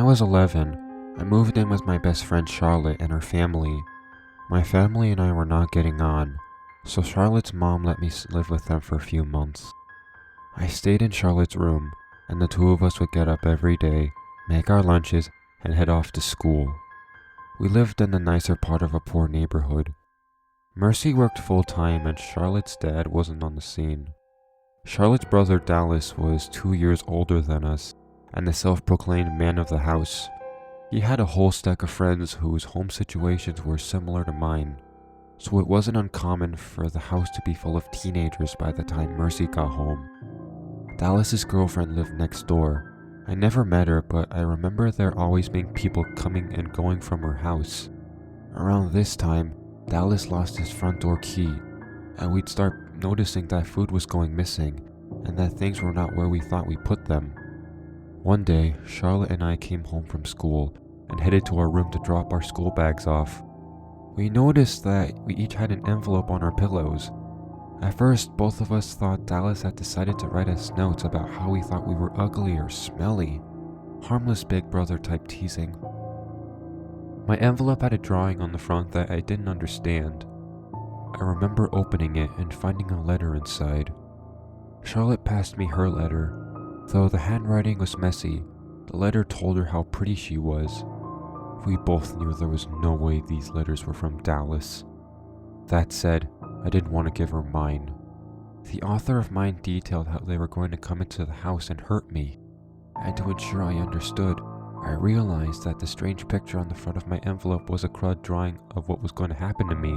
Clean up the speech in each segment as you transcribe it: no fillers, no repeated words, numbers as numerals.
was 11, I moved in with my best friend Charlotte and her family. My family and I were not getting on, so Charlotte's mom let me live with them for a few months. I stayed in Charlotte's room, and the two of us would get up every day, make our lunches, and head off to school. We lived in the nicer part of a poor neighborhood. Mercy worked full-time and Charlotte's dad wasn't on the scene. Charlotte's brother Dallas was 2 years older than us, and the self-proclaimed man of the house. He had a whole stack of friends whose home situations were similar to mine, so it wasn't uncommon for the house to be full of teenagers by the time Mercy got home. Dallas's girlfriend lived next door. I never met her, but I remember there always being people coming and going from her house. Around this time, Dallas lost his front door key, and we'd start noticing that food was going missing, and that things were not where we thought we put them. One day, Charlotte and I came home from school and headed to our room to drop our school bags off. We noticed that we each had an envelope on our pillows. At first, both of us thought Dallas had decided to write us notes about how he thought we were ugly or smelly. Harmless big brother type teasing. My envelope had a drawing on the front that I didn't understand. I remember opening it and finding a letter inside. Charlotte passed me her letter. Though the handwriting was messy, the letter told her how pretty she was. We both knew there was no way these letters were from Dallas. That said, I didn't want to give her mine. The author of mine detailed how they were going to come into the house and hurt me. And to ensure I understood, I realized that the strange picture on the front of my envelope was a crud drawing of what was going to happen to me.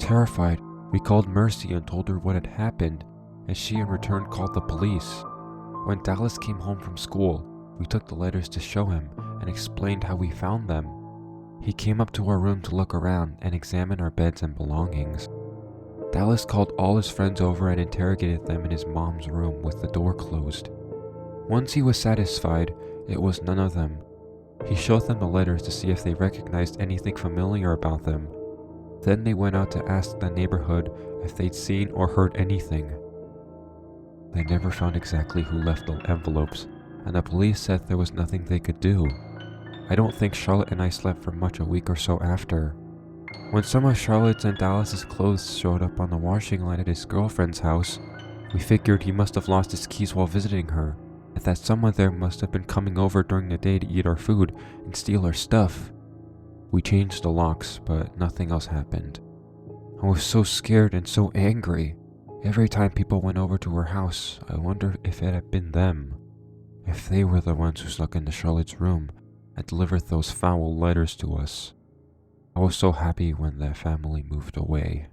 Terrified, we called Mercy and told her what had happened, and she in return called the police. When Dallas came home from school, we took the letters to show him and explained how we found them. He came up to our room to look around and examine our beds and belongings. Dallas called all his friends over and interrogated them in his mom's room with the door closed. Once he was satisfied, it was none of them. He showed them the letters to see if they recognized anything familiar about them. Then they went out to ask the neighborhood if they'd seen or heard anything. They never found exactly who left the envelopes, and the police said there was nothing they could do. I don't think Charlotte and I slept for much a week or so after. When some of Charlotte's and Dallas's clothes showed up on the washing line at his girlfriend's house, we figured he must have lost his keys while visiting her, and that someone there must have been coming over during the day to eat our food and steal our stuff. We changed the locks, but nothing else happened. I was so scared and so angry. Every time people went over to her house, I wondered if it had been them. If they were the ones who snuck into Charlotte's room and delivered those foul letters to us. I was so happy when that family moved away.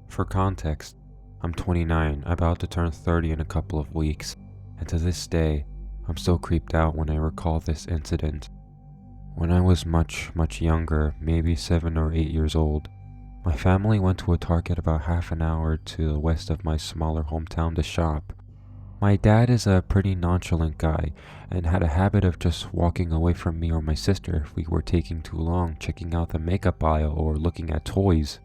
For context, I'm 29, about to turn 30 in a couple of weeks, and to this day, I'm still creeped out when I recall this incident. When I was much younger, maybe 7 or 8 years old, my family went to a Target about half an hour to the west of my smaller hometown to shop. My dad is a pretty nonchalant guy and had a habit of just walking away from me or my sister if we were taking too long checking out the makeup aisle or looking at toys.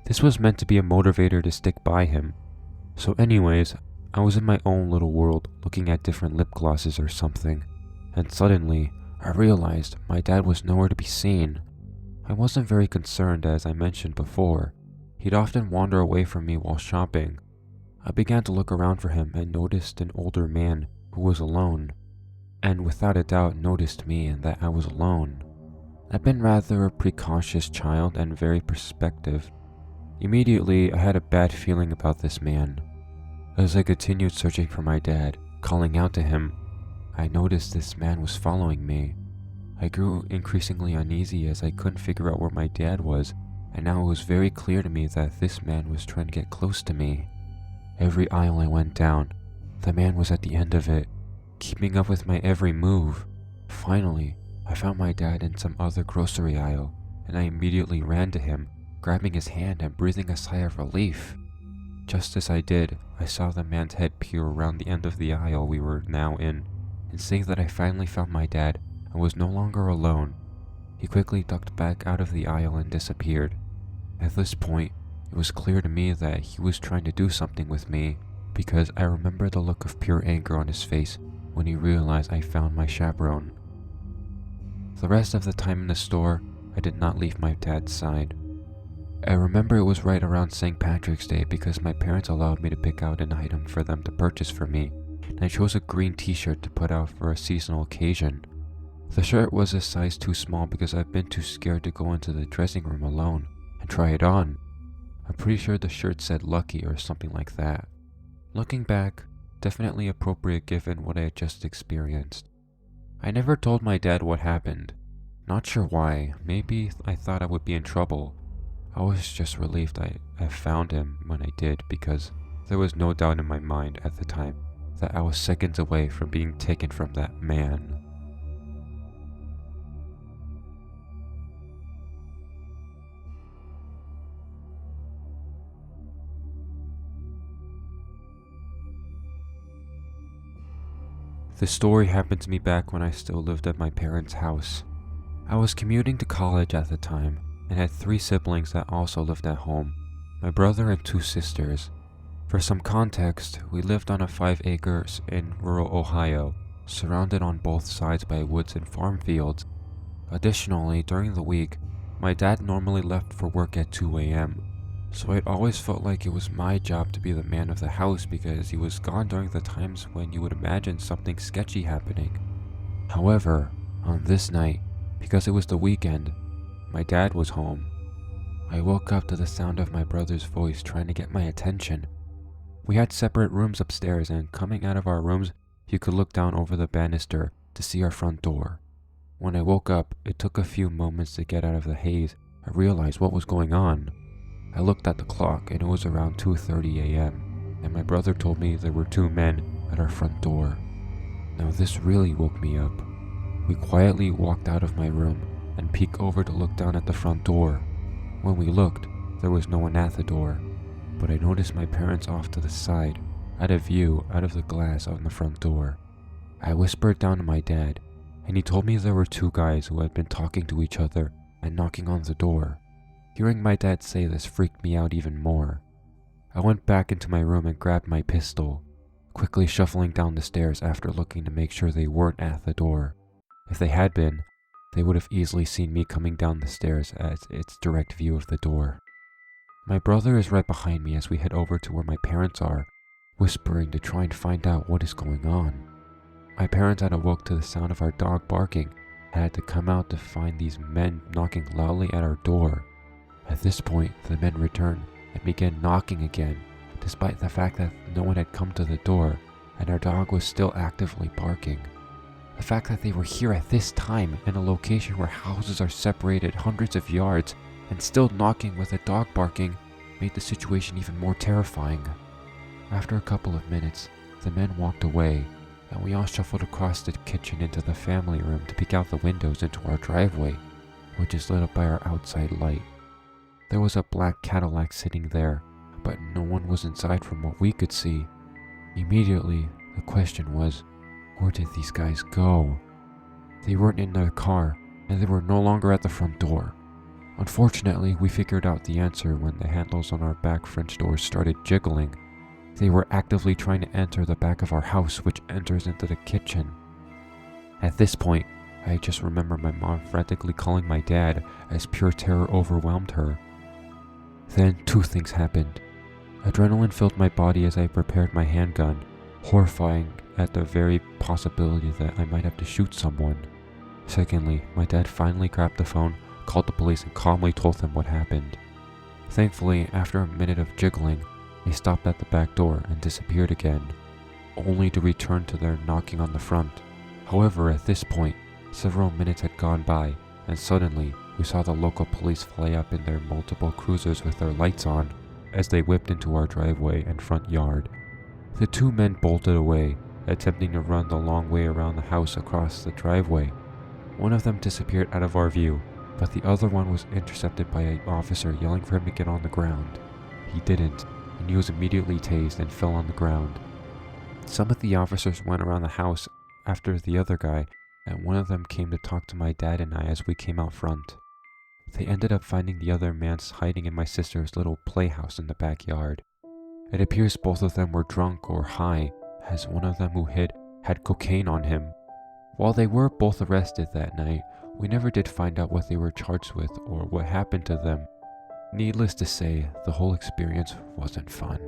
This was meant to be a motivator to stick by him. So anyways, I was in my own little world looking at different lip glosses or something, and suddenly I realized my dad was nowhere to be seen. I wasn't very concerned, as I mentioned before. He'd often wander away from me while shopping. I began to look around for him and noticed an older man who was alone, and without a doubt noticed me and that I was alone. I've been rather a precocious child and very perspective. Immediately, I had a bad feeling about this man. As I continued searching for my dad, calling out to him, I noticed this man was following me. I grew increasingly uneasy as I couldn't figure out where my dad was, and now it was very clear to me that this man was trying to get close to me. Every aisle I went down, the man was at the end of it, keeping up with my every move. Finally, I found my dad in some other grocery aisle, and I immediately ran to him, grabbing his hand and breathing a sigh of relief. Just as I did, I saw the man's head peer around the end of the aisle we were now in, and seeing that I finally found my dad, I was no longer alone. He quickly ducked back out of the aisle and disappeared. At this point, it was clear to me that he was trying to do something with me, because I remember the look of pure anger on his face when he realized I found my chaperone. The rest of the time in the store, I did not leave my dad's side. I remember it was right around St. Patrick's Day because my parents allowed me to pick out an item for them to purchase for me, and I chose a green t-shirt to put out for a seasonal occasion. The shirt was a size too small because I've been too scared to go into the dressing room alone and try it on. I'm pretty sure the shirt said lucky or something like that. Looking back, definitely appropriate given what I had just experienced. I never told my dad what happened. Not sure why, maybe I thought I would be in trouble. I was just relieved I found him when I did, because there was no doubt in my mind at the time that I was seconds away from being taken from that man. This story happened to me back when I still lived at my parents' house. I was commuting to college at the time and had 3 siblings that also lived at home, my brother and 2 sisters. For some context, we lived on a 5 acres in rural Ohio, surrounded on both sides by woods and farm fields. Additionally, during the week, my dad normally left for work at 2 a.m., so it always felt like it was my job to be the man of the house because he was gone during the times when you would imagine something sketchy happening. However, on this night, because it was the weekend, my dad was home. I woke up to the sound of my brother's voice trying to get my attention. We had separate rooms upstairs, and coming out of our rooms, you could look down over the banister to see our front door. When I woke up, it took a few moments to get out of the haze and realize what was going on. I looked at the clock and it was around 2:30 a.m. and my brother told me there were 2 men at our front door. Now this really woke me up. We quietly walked out of my room and peeked over to look down at the front door. When we looked, there was no one at the door, but I noticed my parents off to the side, out of view out of the glass on the front door. I whispered down to my dad, and he told me there were 2 guys who had been talking to each other and knocking on the door. Hearing my dad say this freaked me out even more. I went back into my room and grabbed my pistol, quickly shuffling down the stairs after looking to make sure they weren't at the door. If they had been, they would have easily seen me coming down the stairs as its direct view of the door. My brother is right behind me as we head over to where my parents are, whispering to try and find out what is going on. My parents had awoke to the sound of our dog barking and had to come out to find these men knocking loudly at our door. At this point, the men returned and began knocking again, despite the fact that no one had come to the door and our dog was still actively barking. The fact that they were here at this time in a location where houses are separated hundreds of yards and still knocking with a dog barking made the situation even more terrifying. After a couple of minutes, the men walked away and we all shuffled across the kitchen into the family room to peek out the windows into our driveway, which is lit up by our outside light. There was a black Cadillac sitting there, but no one was inside from what we could see. Immediately, the question was, where did these guys go? They weren't in their car, and they were no longer at the front door. Unfortunately, we figured out the answer when the handles on our back French doors started jiggling. They were actively trying to enter the back of our house, which enters into the kitchen. At this point, I just remember my mom frantically calling my dad as pure terror overwhelmed her. Then 2 things happened. Adrenaline filled my body as I prepared my handgun, horrifying at the very possibility that I might have to shoot someone. Secondly, my dad finally grabbed the phone, called the police, and calmly told them what happened. Thankfully, after a minute of jiggling, they stopped at the back door and disappeared again, only to return to their knocking on the front. However, at this point, several minutes had gone by, and suddenly, we saw the local police fly up in their multiple cruisers with their lights on as they whipped into our driveway and front yard. The 2 men bolted away, attempting to run the long way around the house across the driveway. One of them disappeared out of our view, but the other one was intercepted by an officer yelling for him to get on the ground. He didn't, and he was immediately tased and fell on the ground. Some of the officers went around the house after the other guy and one of them came to talk to my dad and I as we came out front. They ended up finding the other man hiding in my sister's little playhouse in the backyard. It appears both of them were drunk or high, as one of them who hid had cocaine on him. While they were both arrested that night, we never did find out what they were charged with or what happened to them. Needless to say, the whole experience wasn't fun.